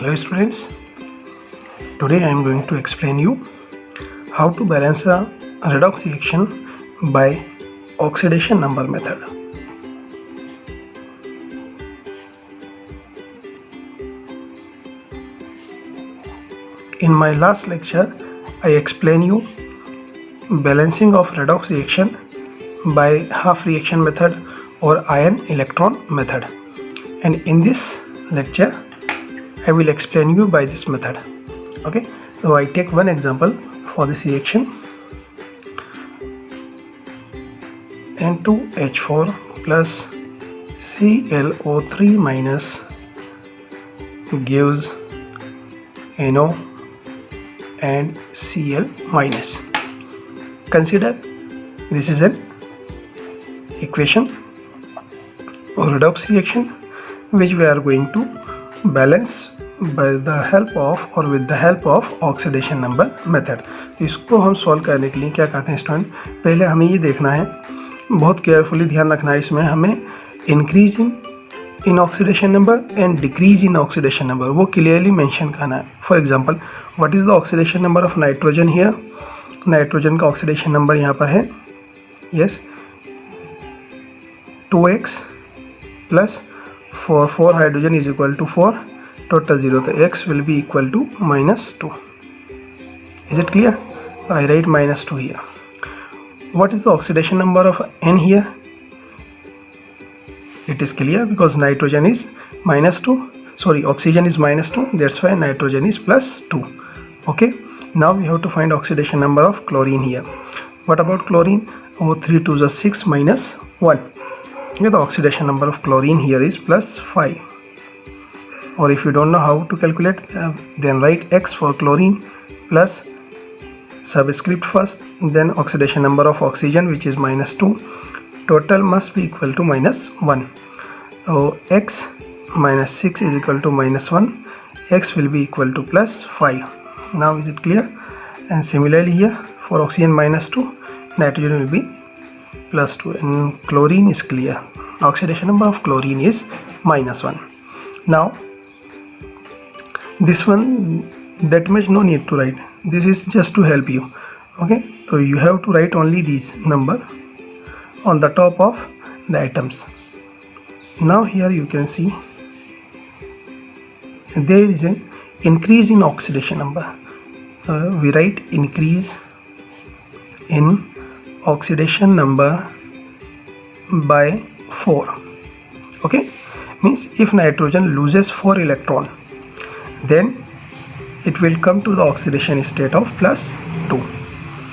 Hello students, today I am going to explain you how to balance a redox reaction by oxidation number method. In my last lecture, I explained you balancing of redox reaction by half reaction method or ion electron method, and in this lecture I will explain you by this method. Okay, so I take one example for this reaction. N2H4 plus ClO3 minus gives NO and Cl minus. Consider this is an equation or redox reaction which we are going to balance by the help of or with the help of oxidation number method. तो इसको हम solve करने के लिए क्या करते हैं student, पहले हमें ये देखना है, बहुत केयरफुली ध्यान रखना है, इसमें हमें increase in oxidation number and decrease in oxidation number वो क्लियरली मेंशन करना है. For example, what is the oxidation number of nitrogen here. Nitrogen का ऑक्सीडेशन नंबर यहाँ पर है yes 2x plus 4 hydrogen is equal to 4, total 0, so x will be equal to -2. Is it clear? I write -2 here. What is the oxidation number of N here? It is clear because nitrogen is -2, sorry, oxygen is -2, that's why nitrogen is +2. Okay, now we have to find oxidation number of chlorine here. What about chlorine? 3 2 is 6 minus 1. Okay, the oxidation number of chlorine here is +5. Or if you don't know how to calculate, then write x for chlorine plus subscript first, then oxidation number of oxygen which is -2. Total must be equal to -1. So x minus 6 is equal to -1. X will be equal to +5. Now is it clear? And similarly here for oxygen -2, nitrogen will be +2, and chlorine is clear. Oxidation number of chlorine is -1. Now this one, that much no need to write, this is just to help you. Okay, so you have to write only these number on the top of the atoms. Now here you can see there is an increase in oxidation number. We write increase in oxidation number by 4. Okay, means if nitrogen loses 4 electron, then it will come to the oxidation state of +2.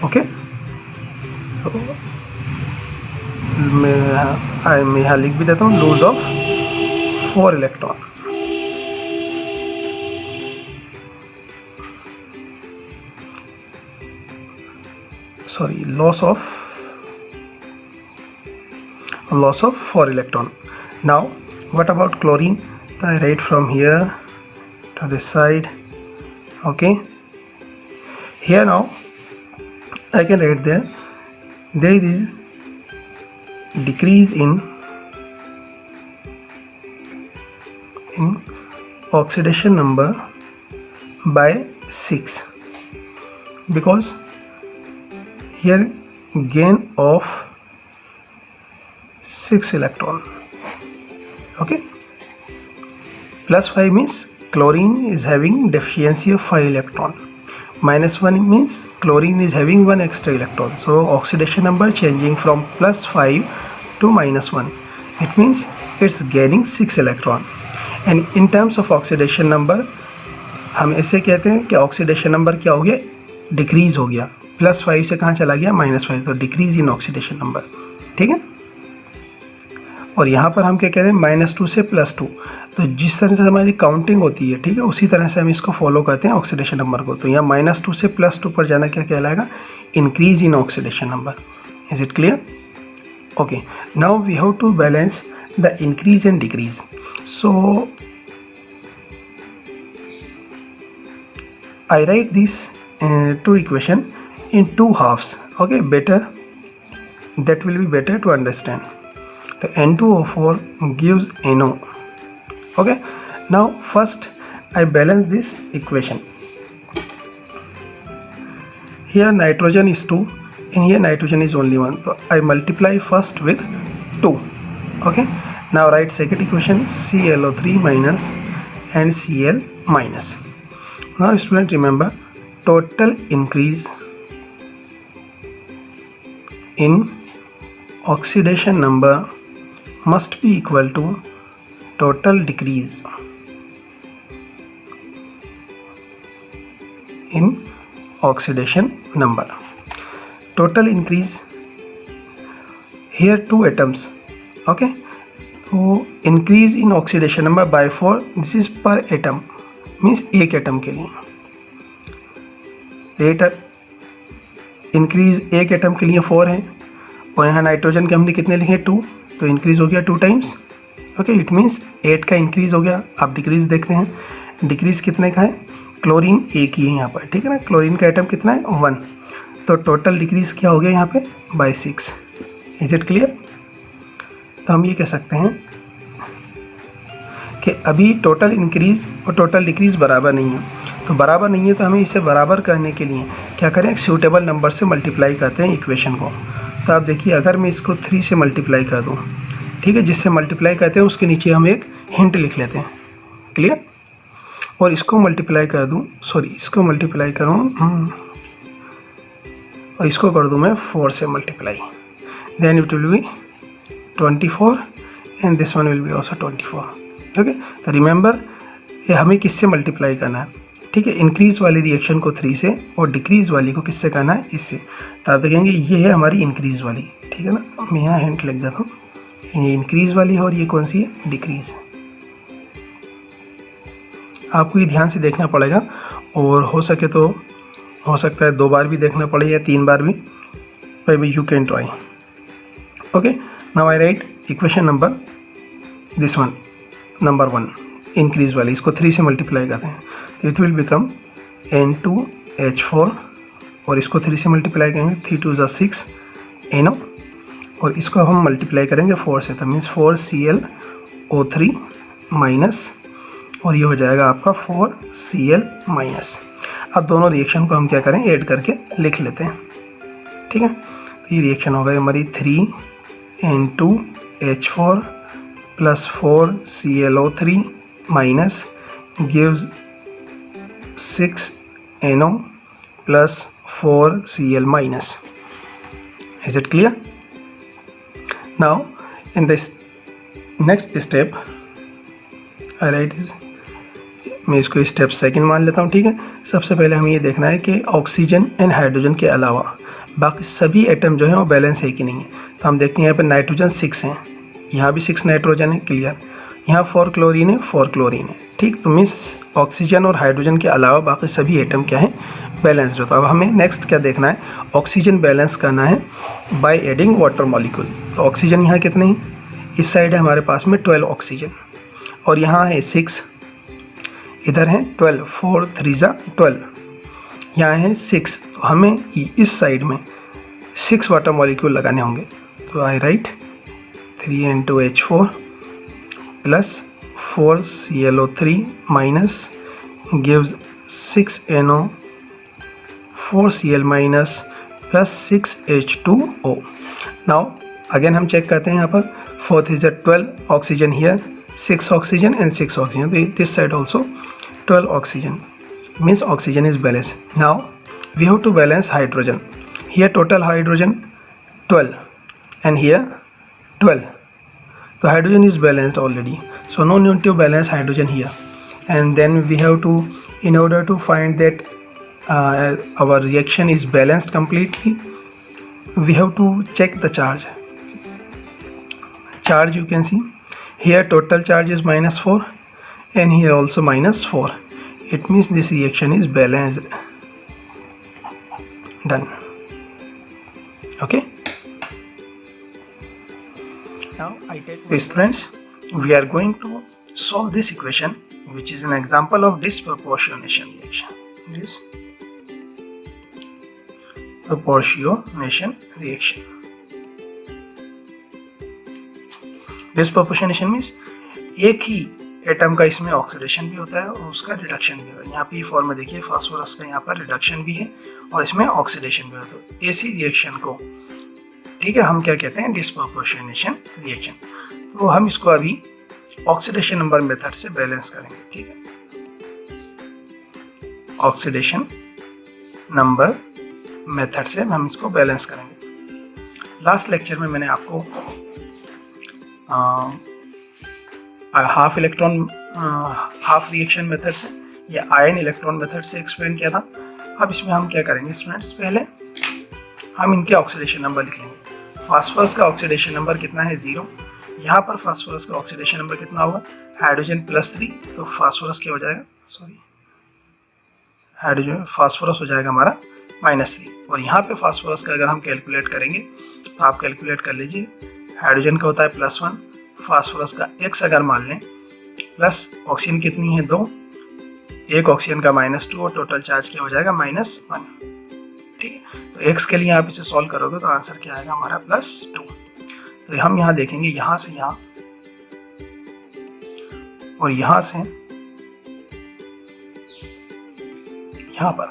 Okay, so मैं यहाँ लिख भी देता हूँ, loss of 4 electron. Sorry, loss of 4 electron. Now what about chlorine? I write from here to this side. Okay, here now I can write there is decrease in oxidation number by 6, because here gain of 6 electron. Okay, +5 means chlorine is having deficiency of 5 electron, -1 means chlorine is having 1 extra electron. So oxidation number changing from +5 to -1, it means it's gaining 6 electron. And in terms of oxidation number हम ऐसे कहते हैं कि oxidation number क्या हो गया, decrease हो गया. +5 से कहाँ चला गया, -5, तो डिक्रीज इन ऑक्सीडेशन नंबर. ठीक है, और यहाँ पर हम क्या कह रहे हैं, -2 से +2. तो जिस तरह से हमारी काउंटिंग होती है, ठीक है, उसी तरह से हम इसको फॉलो करते हैं ऑक्सीडेशन नंबर को. तो यहाँ -2 से +2 पर जाना क्या कहलाएगा, increase in oxidation number. Is it clear? Okay, now we have to balance the increase and decrease. So I write this two equation in 2 halves. Okay, better, that will be better to understand. The N2O4 gives NO. Okay, now first I balance this equation. Here nitrogen is 2 and here nitrogen is only 1. So I multiply first with 2. Okay. Now write second equation, ClO3 minus and Cl minus. Now student, remember, total increase in oxidation number must be equal to total decrease in oxidation number. Total increase, here 2 atoms. Okay, so increase in oxidation number by 4. This is per atom, means एक atom के लिए increase एक atom के लिए 4 है, और यहाँ nitrogen के हमने कितने लिखे 2, तो इंक्रीज हो गया 2 टाइम्स. ओके, इट मीन्स 8 का इंक्रीज हो गया. आप डिक्रीज देखते हैं, डिक्रीज कितने का है, क्लोरीन एक ही है यहाँ पर, ठीक है ना. क्लोरीन का एटम कितना है 1, तो टोटल डिक्रीज क्या हो गया यहाँ पे बाय 6. Is it clear? तो हम ये कह सकते हैं कि अभी टोटल इंक्रीज और टोटल डिक्रीज बराबर नहीं है. तो बराबर नहीं है तो हमें इसे बराबर करने के लिए क्या करें, एक सूटेबल नंबर से मल्टीप्लाई करते हैं इक्वेशन को. तो आप देखिए, अगर मैं इसको 3 से मल्टीप्लाई कर दूँ, ठीक है, जिससे मल्टीप्लाई करते हैं उसके नीचे हम एक हिंट लिख लेते हैं. क्लियर? और इसको मल्टीप्लाई कर दूँ, सॉरी इसको मल्टीप्लाई करूँ और इसको कर दूँ मैं 4 से multiply, then it will be 24 and this one will be also 24. Okay, तो रिमेंबर ये हमें किससे मल्टीप्लाई करना है, ठीक है, इंक्रीज वाली रिएक्शन को 3 से और डिक्रीज वाली को किससे करना है, इससे. तो आप देखेंगे ये है हमारी इंक्रीज वाली, ठीक है ना. मैं यहाँ हिंट लिख देता हूँ, ये इंक्रीज वाली है और ये कौन सी है, डिक्रीज. आपको ये ध्यान से देखना पड़ेगा, और हो सके तो हो सकता है 2 बार भी देखना पड़े या 3 बार भी, maybe you can try. Okay, now I write equation number, this one, number 1, increase वाली, इसको 3 से मल्टीप्लाई करते हैं तो इट विल बिकम N2H4, और इसको 3 से मल्टीप्लाई करेंगे 3 2 = 6 NO, और इसको हम मल्टीप्लाई करेंगे 4 से, तो मीन्स 4ClO3 माइनस, और ये हो जाएगा आपका 4Cl माइनस. अब दोनों रिएक्शन को हम क्या करें, ऐड करके लिख लेते हैं, ठीक है. तो ये रिएक्शन हो गई हमारी 3N2H4 plus 4ClO3 minus gives 6NO plus 4Cl minus. Is it clear? Now in this next step I right, मैं इसको स्टेप सेकंड मान लेता हूँ, ठीक है. सबसे पहले हमें ये देखना है कि ऑक्सीजन एंड हाइड्रोजन के अलावा बाकी सभी एटम जो है वो बैलेंस है कि नहीं है. तो हम देखते हैं यहाँ पे नाइट्रोजन 6 हैं, यहाँ भी 6 नाइट्रोजन है, क्लियर. यहाँ 4 क्लोरीन है, 4 क्लोरीन है, ठीक. तो मीन्स ऑक्सीजन और हाइड्रोजन के अलावा बाकी सभी एटम क्या है, बैलेंस्ड. तो अब हमें नेक्स्ट क्या देखना है, ऑक्सीजन बैलेंस करना है बाय एडिंग वाटर मॉलिक्यूल. तो ऑक्सीजन यहाँ कितने हैं, इस साइड है हमारे पास में 12 ऑक्सीजन, और यहाँ है 6, इधर है 12, 4 3 = 12, यहाँ है 6. तो हमें इस साइड में 6 वाटर मॉलिक्यूल लगाने होंगे. तो I write 3N2H4 plus 4ClO3 minus gives 6NO, 4Cl minus plus 6H2O. Now again हम चेक करते हैं, यहाँ पर 4 3 = 12 oxygen, here 6 oxygen and 6 oxygen. This side also 12 oxygen, means oxygen is balanced. Now we have to balance hydrogen. Here total hydrogen 12 and here 12. So hydrogen is balanced already, so no need to balance hydrogen here. And then we have to, in order to find that our reaction is balanced completely, we have to check the charge. Charge you can see. Here total charge is -4 and here also -4. It means this reaction is balanced. Done. Okay. Now I take, students, we are going to solve this equation, which is an example of disproportionation reaction. Disproportionation reaction. Disproportionation means एक ही atom का इसमें oxidation भी होता है और उसका reduction भी होता है। यहाँ पे ये फॉर्म में देखिए फास्फोरस का यहाँ पर रिडक्शन भी है और इसमें ऑक्सीडेशन भी होता है। तो ऐसी रिएक्शन को, ठीक है, हम क्या कहते हैं, डिस्प्रोपोर्शनेशन रिएक्शन। तो हम इसको अभी ऑक्सीडेशन नंबर मेथड से बैलेंस करेंगे, ठीक है। ऑक्सीडेशन नंबर मेथड से हम इसको बैलेंस करेंगे। लास्ट लेक्चर में मैंने आपको हाफ रिएक्शन मेथड से या आयन इलेक्ट्रॉन मेथड से एक्सप्लेन किया था। अब इसमें हम क्या करेंगे स्टूडेंट्स, पहले हम इनके ऑक्सीडेशन नंबर लिख लेंगे। फास्फोरस का ऑक्सीडेशन नंबर कितना है, 0। यहाँ पर फास्फोरस का ऑक्सीडेशन नंबर कितना होगा, हाइड्रोजन +3, तो फास्फोरस क्या हो जाएगा, हाइड्रोजन फास्फोरस हो जाएगा हमारा -3। और यहाँ पे फास्फोरस का अगर हम कैलकुलेट करेंगे तो आप कैलकुलेट कर लीजिए, हाइड्रोजन का होता है +1, फास्फोरस का x अगर मान लें, प्लस ऑक्सीजन कितनी है 2, एक ऑक्सीजन का -2 और टोटल चार्ज क्या हो जाएगा -1, ठीक है। तो x के लिए आप इसे सॉल्व करोगे तो आंसर क्या आएगा हमारा +2। तो हम यहाँ देखेंगे यहाँ से यहाँ और यहाँ से यहाँ पर,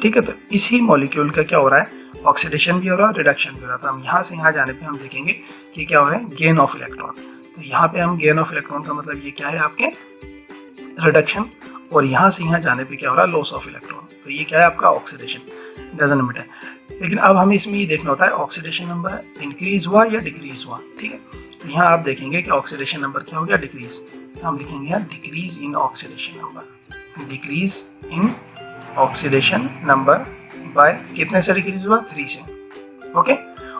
ठीक है। तो इसी मॉलिक्यूल का क्या हो रहा है, ऑक्सीडेशन भी हो रहा है, रिडक्शन भी हो रहा है। तो हम यहाँ से यहाँ जाने पे हम देखेंगे कि क्या हो रहा है, गेन ऑफ इलेक्ट्रॉन। तो यहाँ पे हम गेन ऑफ इलेक्ट्रॉन का मतलब ये क्या है, आपके रिडक्शन, और यहाँ से यहाँ जाने पे क्या हो रहा है, लॉस ऑफ इलेक्ट्रॉन। तो ये क्या है आपका ऑक्सीडेशन, डजंट मैटर। लेकिन अब हमें इसमें ये देखना होता है ऑक्सीडेशन नंबर इंक्रीज हुआ या डिक्रीज हुआ, ठीक है। तो यहाँ आप देखेंगे कि ऑक्सीडेशन नंबर क्या हो गया, डिक्रीज। तो हम लिखेंगे यहाँ decrease in oxidation number, decrease in oxidation number by कितने से डिक्रीज हुआ, 3 से, ओके।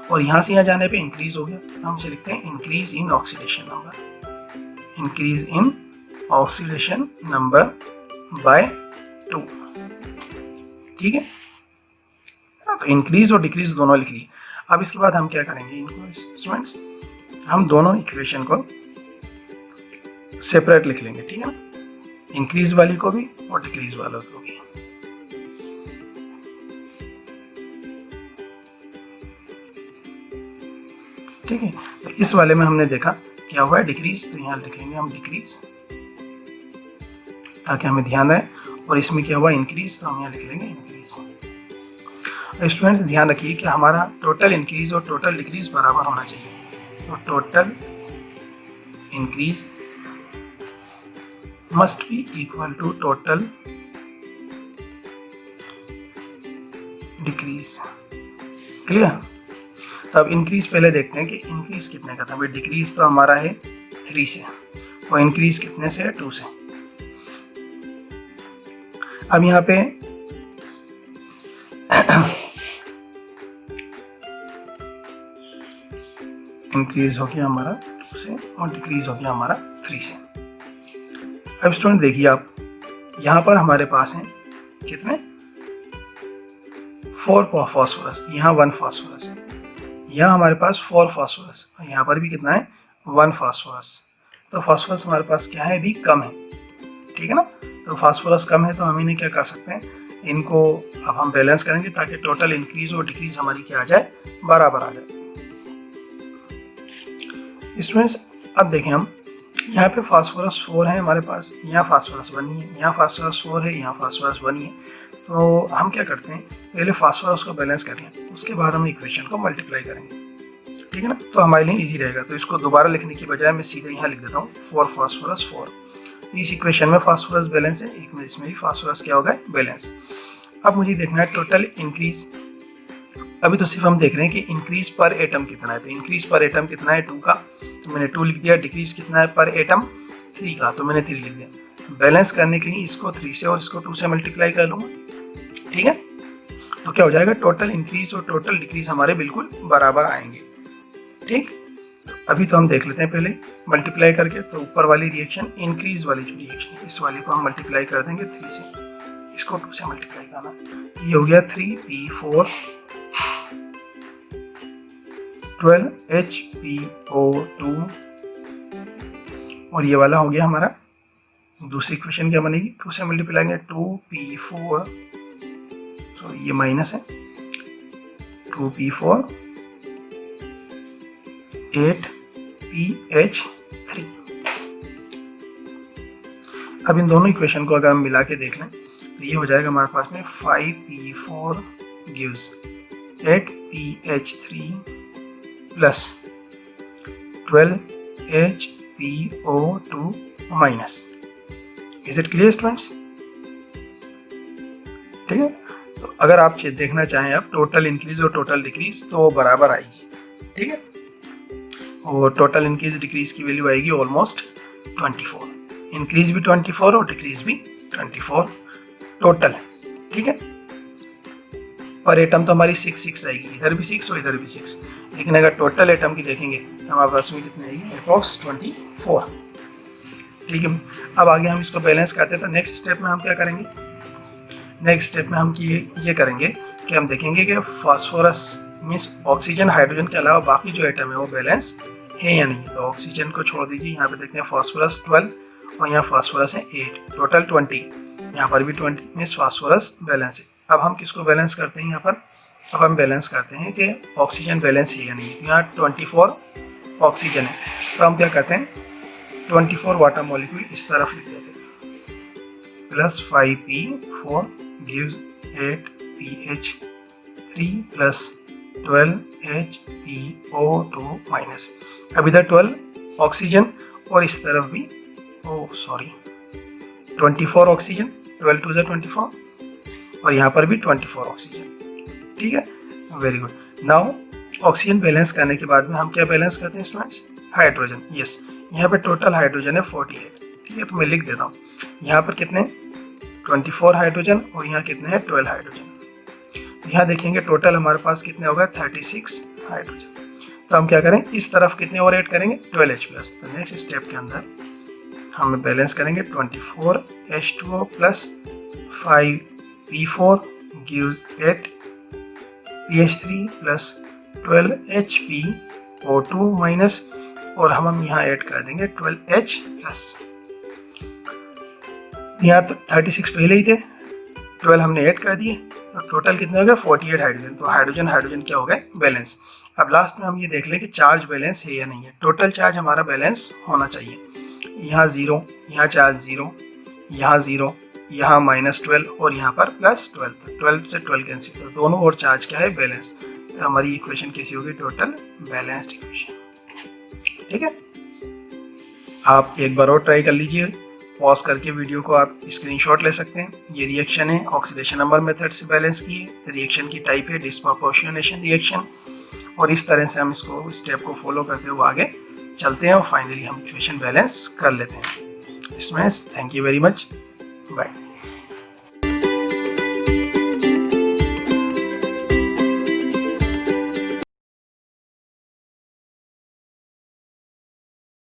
और यहाँ से यहाँ जाने पे इंक्रीज हो गया, तो हम इसे लिखते हैं increase in oxidation number, increase in oxidation number by 2, ठीक है। तो इंक्रीज और डिक्रीज दोनों लिख लिए। अब इसके बाद हम क्या करेंगे, इनको स्टूडेंट्स हम दोनों इक्वेशन को सेपरेट लिख लेंगे, ठीक है ना, इंक्रीज वाली को भी और डिक्रीज वालों को भी। ठीक है, तो इस वाले में हमने देखा क्या हुआ है, डिक्रीज, तो यहाँ लिख लेंगे हम डिक्रीज ताकि हमें ध्यान रहे। और इसमें क्या हुआ, इंक्रीज, तो हम यहाँ लिख लेंगे इंक्रीज। स्टूडेंट्स ध्यान रखिए कि हमारा टोटल इंक्रीज और टोटल डिक्रीज बराबर होना चाहिए। तो total increase must be equal to total decrease, clear. तो अब इंक्रीज पहले देखते हैं कि इंक्रीज कितने का था। भाई डिक्रीज तो हमारा है 3 से और इंक्रीज कितने से है, 2 से। अब यहाँ पे इंक्रीज हो गया हमारा 2 से और डिक्रीज हो गया हमारा 3 से। अब स्टूडेंट देखिए आप, यहाँ पर हमारे पास हैं कितने, 4 फास्फोरस, यहाँ 1 फास्फोरस है, यहाँ हमारे पास 4 फास्फोरस, यहाँ पर भी कितना है, 1 फास्फोरस। तो फास्फोरस हमारे पास क्या है, अभी कम है, ठीक है ना। तो फास्फोरस कम है तो हम इन्हें क्या कर सकते हैं, इनको अब हम बैलेंस करेंगे ताकि टोटल इंक्रीज और डिक्रीज हमारी क्या आ जाए, बराबर आ जाए। स्टूडेंट्स अब देखें हम, यहाँ पे फास्फोरस 4 है हमारे पास, यहाँ फास्फोरस 1 ही है, यहाँ फास्फोरस 4 है, यहाँ फास्फोरस 1 ही है। तो हम क्या करते हैं, पहले फास्फोरस को बैलेंस कर लें, उसके बाद हम इक्वेशन को मल्टीप्लाई करेंगे, ठीक है ना। तो हमारे लिए इजी रहेगा। तो इसको दोबारा लिखने की बजाय मैं सीधे यहाँ लिख देता हूँ 4 फास्फोरस 4। इस इक्वेशन में फास्फोरस बैलेंस है, एक में इसमें भी फास्फोरस क्या होगा, बैलेंस। अब मुझे देखना है टोटल इंक्रीज। अभी तो सिर्फ हम देख रहे हैं कि इंक्रीज पर एटम कितना है। तो इंक्रीज पर एटम कितना है, 2 का, तो मैंने 2 लिख दिया। डिक्रीज कितना है पर एटम, 3 का, तो मैंने 3 लिख दिया। बैलेंस करने के लिए इसको 3 से और इसको 2 से मल्टीप्लाई कर लूँगा, ठीक है। तो क्या हो जाएगा, टोटल इंक्रीज और टोटल डिक्रीज हमारे बिल्कुल बराबर आएंगे, ठीक। तो अभी तो हम देख लेते हैं पहले मल्टीप्लाई करके। तो ऊपर वाली रिएक्शन, इंक्रीज वाली जो रिएक्शन है, इस वाली को हम मल्टीप्लाई कर देंगे 3 से, इसको 2 से मल्टीप्लाई करना। ये हो गया 3p4 12HPO2 और ये वाला हो गया हमारा, दूसरी इक्वेशन क्या बनेगी, 2 से मल्टीप्लाई करेंगे 2p4, तो ये माइनस है, 2p4 8pH3, अब इन दोनों इक्वेशन को अगर हम मिला के देख लें तो ये हो जाएगा हमारे पास में 5p4 gives 8pH3 plus 12HPO2 minus. Is it clear students? ठीक है, तो अगर आप देखना चाहें आप टोटल इंक्रीज और टोटल डिक्रीज तो वो बराबर आएगी, ठीक है, और टोटल इंक्रीज डिक्रीज की वैल्यू आएगी ऑलमोस्ट 24, इंक्रीज भी 24 और डिक्रीज भी 24 टोटल, ठीक है। और एटम तो हमारी 6 आएगी, इधर भी 6 और इधर भी 6, लेकिन अगर टोटल एटम की देखेंगे तो हमारे पास में कितनी आएगी, अप्रॉक्स 24, ठीक है। अब आगे हम इसको बैलेंस करते हैं तो नेक्स्ट स्टेप में हम क्या करेंगे, नेक्स्ट स्टेप में हम ये करेंगे कि हम देखेंगे कि फास्फोरस मीन्स ऑक्सीजन हाइड्रोजन के अलावा बाकी जो एटम है वो बैलेंस है या नहीं है। तो ऑक्सीजन को छोड़ दीजिए, यहाँ पे देखते हैं फास्फोरस 12 और यहाँ फास्फोरस है 8, टोटल 20, यहाँ पर भी 20 मीन्स फास्फोरस बैलेंस है। अब हम किसको बैलेंस करते हैं यहाँ पर, अब हम बैलेंस करते हैं कि ऑक्सीजन बैलेंस है या नहीं। तो यहाँ 24 ऑक्सीजन है, तो हम क्या करते हैं 24 वाटर मॉलिक्यूल इस तरफ लिख देते हैं, plus 5p4 gives 8pH3 plus 12HPO2 minus। अब इधर 12 ऑक्सीजन और इस तरफ भी 24 ऑक्सीजन, 12 2 24 और यहाँ पर भी 24 ऑक्सीजन, ठीक है, very good. Now oxygen balance करने के बाद में हम क्या बैलेंस करते हैं स्टूडेंट्स, हाइड्रोजन, यस, यहाँ पे टोटल हाइड्रोजन है 48, ठीक है, तो मैं लिख देता हूँ यहाँ पर कितने 24 हाइड्रोजन और यहाँ कितने हैं 12 हाइड्रोजन। तो यहाँ देखेंगे टोटल हमारे पास कितने होगा 36 हाइड्रोजन। तो हम क्या करें, इस तरफ कितने और ऐड करेंगे 12H प्लस। तो नेक्स्ट स्टेप के अंदर हम बैलेंस करेंगे 24H2O plus 5P4 gives 8pH3 plus 12HPO2 minus, और हम यहाँ ऐड कर देंगे 12H प्लस। यहाँ तो 36 पहले ही थे, 12 हमने ऐड कर दिए, तो टोटल कितने हो गए 48 हाइड्रोजन। तो हाइड्रोजन हाइड्रोजन क्या हो गए बैलेंस। अब लास्ट में हम ये देख लें कि चार्ज बैलेंस है या नहीं है। टोटल चार्ज हमारा बैलेंस होना चाहिए, यहाँ 0, यहाँ चार्ज 0, यहाँ 0, यहाँ -12 और यहाँ पर +12, तो 12 से 12 कैंसिल, तो दोनों और चार्ज क्या है बैलेंस। तो हमारी इक्वेशन कैसी होगी, टोटल बैलेंस्ड इक्वेशन, ठीक है। आप एक बार और ट्राई कर लीजिए, पॉज करके वीडियो को आप स्क्रीनशॉट ले सकते हैं। ये रिएक्शन है ऑक्सीडेशन नंबर मेथड से बैलेंस की है, रिएक्शन की टाइप है डिस्प्रोपोर्शनेशन रिएक्शन, और इस तरह से हम इसको स्टेप को फॉलो करते हुए आगे चलते हैं और फाइनली हम इक्वेशन बैलेंस कर लेते हैं। इसमें thank you very much, bye.